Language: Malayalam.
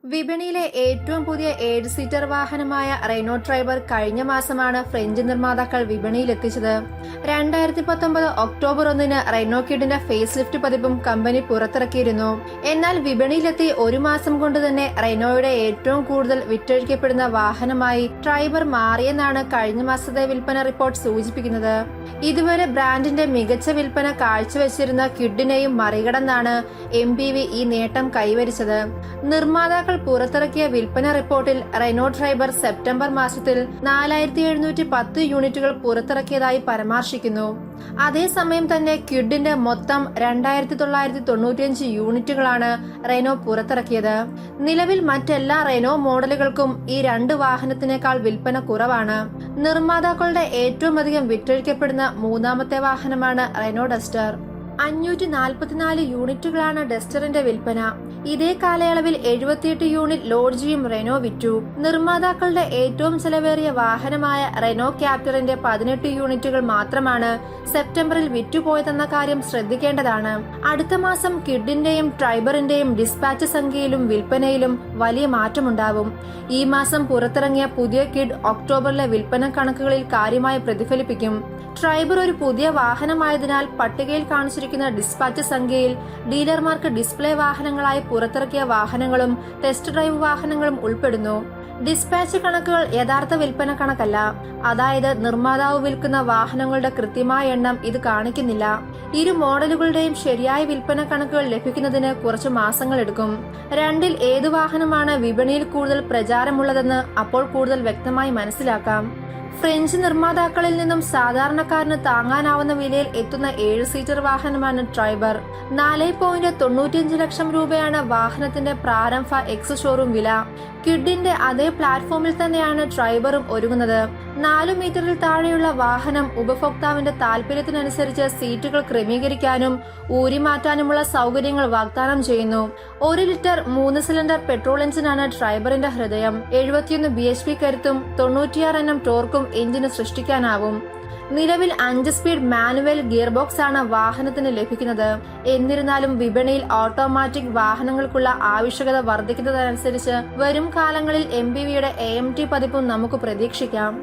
വിപണിയിലെ ഏറ്റവും പുതിയ 7 സീറ്റർ വാഹനമായ റെനോ ട്രൈബർ കഴിഞ്ഞ മാസമാണ് ഫ്രഞ്ച് നിർമ്മാതാക്കൾ വിപണിയിലെത്തിച്ചത്. 2019 ഒക്ടോബർ 1 റെനോ കിഡിന്റെ ഫേസ് ലിഫ്റ്റ് പതിപ്പും കമ്പനി പുറത്തിറക്കിയിരുന്നു. എന്നാൽ വിപണിയിലെത്തി ഒരു മാസം കൊണ്ട് തന്നെ റെനോയുടെ ഏറ്റവും കൂടുതൽ വിറ്റഴിക്കപ്പെടുന്ന വാഹനമായി ട്രൈബർ മാറിയെന്നാണ് കഴിഞ്ഞ മാസത്തെ വിൽപ്പന റിപ്പോർട്ട് സൂചിപ്പിക്കുന്നത്. ഇതുവരെ ബ്രാൻഡിന്റെ മികച്ച വിൽപ്പന കാഴ്ചവെച്ചിരുന്ന കിഡിനെയും മറികടന്നാണ് MPV ഈ നേട്ടം കൈവരിച്ചത്. നിർമ്മാതാക്കൾ പുറത്തിറക്കിയ വിൽപ്പന റിപ്പോർട്ടിൽ റെനോ ട്രൈബർ സെപ്റ്റംബർ മാസത്തിൽ 4710 യൂണിറ്റുകൾ പുറത്തിറക്കിയതായി പരാമർശിക്കുന്നു. അതേസമയം തന്നെ ക്വിഡിന്റെ മൊത്തം 2995 യൂണിറ്റുകളാണ് റെനോ പുറത്തിറക്കിയത്. നിലവിൽ മറ്റെല്ലാ റെനോ മോഡലുകൾക്കും ഈ രണ്ട് വാഹനത്തിനേക്കാൾ വിൽപ്പന കുറവാണ്. നിർമ്മാതാക്കളുടെ ഏറ്റവും അധികം വിറ്റഴിക്കപ്പെടുന്ന മൂന്നാമത്തെ വാഹനമാണ് റെനോ ഡസ്റ്റർ. 544 യൂണിറ്റുകളാണ് ഡസ്റ്ററിന്റെ വിൽപ്പന. ഇതേ കാലയളവിൽ 78 യൂണിറ്റ് ലോഡ്ജിയും റെനോ വിറ്റു. നിർമ്മാതാക്കളുടെ ഏറ്റവും ചെലവേറിയ വാഹനമായ റെനോ ക്യാപ്റ്ററിന്റെ 18 യൂണിറ്റുകൾ മാത്രമാണ് സെപ്റ്റംബറിൽ വിറ്റുപോയതെന്ന കാര്യം ശ്രദ്ധിക്കേണ്ടതാണ്. അടുത്ത മാസം കിഡിന്റെയും ട്രൈബറിന്റെയും ഡിസ്പാച്ച് സംഖ്യയിലും വിൽപ്പനയിലും വലിയ മാറ്റമുണ്ടാവും. ഈ മാസം പുറത്തിറങ്ങിയ പുതിയ കിഡ് ഒക്ടോബറിലെ വിൽപ്പന കണക്കുകളിൽ കാര്യമായി പ്രതിഫലിപ്പിക്കും. ട്രൈബർ ഒരു പുതിയ വാഹനമായതിനാൽ പട്ടികയിൽ കാണിച്ചിരിക്കുന്ന ഡിസ്പാച്ച് സംഖ്യയിൽ ഡീലർമാർക്ക് ഡിസ്പ്ലേ വാഹനങ്ങളായി പുറത്തിറക്കിയ വാഹനങ്ങളും ടെസ്റ്റ് ഡ്രൈവ് വാഹനങ്ങളും ഉൾപ്പെടുന്നു. ഡിസ്പാച്ച് കണക്കുകൾ യഥാർത്ഥ വിൽപ്പന കണക്കല്ല. അതായത് നിർമ്മാതാവ് വിൽക്കുന്ന വാഹനങ്ങളുടെ കൃത്യമായ എണ്ണം ഇത് കാണിക്കുന്നില്ല. ഇരു മോഡലുകളുടെയും ശരിയായ വിൽപ്പന കണക്കുകൾ ലഭിക്കുന്നതിന് കുറച്ച് മാസങ്ങൾ എടുക്കും. രണ്ടിൽ ഏതു വാഹനമാണ് വിപണിയിൽ കൂടുതൽ പ്രചാരമുള്ളതെന്ന് അപ്പോൾ കൂടുതൽ വ്യക്തമായി മനസ്സിലാക്കാം. ഫ്രഞ്ച് നിർമ്മാതാക്കളിൽ നിന്നും സാധാരണക്കാരന് താങ്ങാനാവുന്ന വിലയിൽ എത്തുന്ന 7 സീറ്റർ വാഹനമാണ് ട്രൈബർ. 4.95 ലക്ഷം രൂപയാണ് വാഹനത്തിന്റെ പ്രാരംഭ എക്സ് ഷോറൂം വില. കിഡിന്റെ അതേ പ്ലാറ്റ്ഫോമിൽ തന്നെയാണ് ട്രൈബറും ഒരുങ്ങുന്നത്. 4 മീറ്ററിൽ താഴെയുള്ള വാഹനം ഉപഭോക്താവിന്റെ താല്പര്യത്തിനനുസരിച്ച് സീറ്റുകൾ ക്രമീകരിക്കാനും ഊരിമാറ്റാനുമുള്ള സൗകര്യങ്ങൾ വാഗ്ദാനം ചെയ്യുന്നു. 1 ലിറ്റർ 3 സിലിണ്ടർ പെട്രോൾ എഞ്ചിനാണ് ട്രൈബറിന്റെ ഹൃദയം. 71 bhp കരുത്തും 96 Nm ടോർക്കും എഞ്ചിന് സൃഷ്ടിക്കാനാവും. നിലവിൽ 5 സ്പീഡ് മാനുവൽ ഗിയർ ബോക്സ് ആണ് വാഹനത്തിന് ലഭിക്കുന്നത്. എന്നിരുന്നാലും വിപണിയിൽ ഓട്ടോമാറ്റിക് വാഹനങ്ങൾക്കുള്ള ആവശ്യകത വർദ്ധിക്കുന്നതനുസരിച്ച് വരും കാലങ്ങളിൽ MPVയുടെ AMT പതിപ്പും നമുക്ക് പ്രതീക്ഷിക്കാം.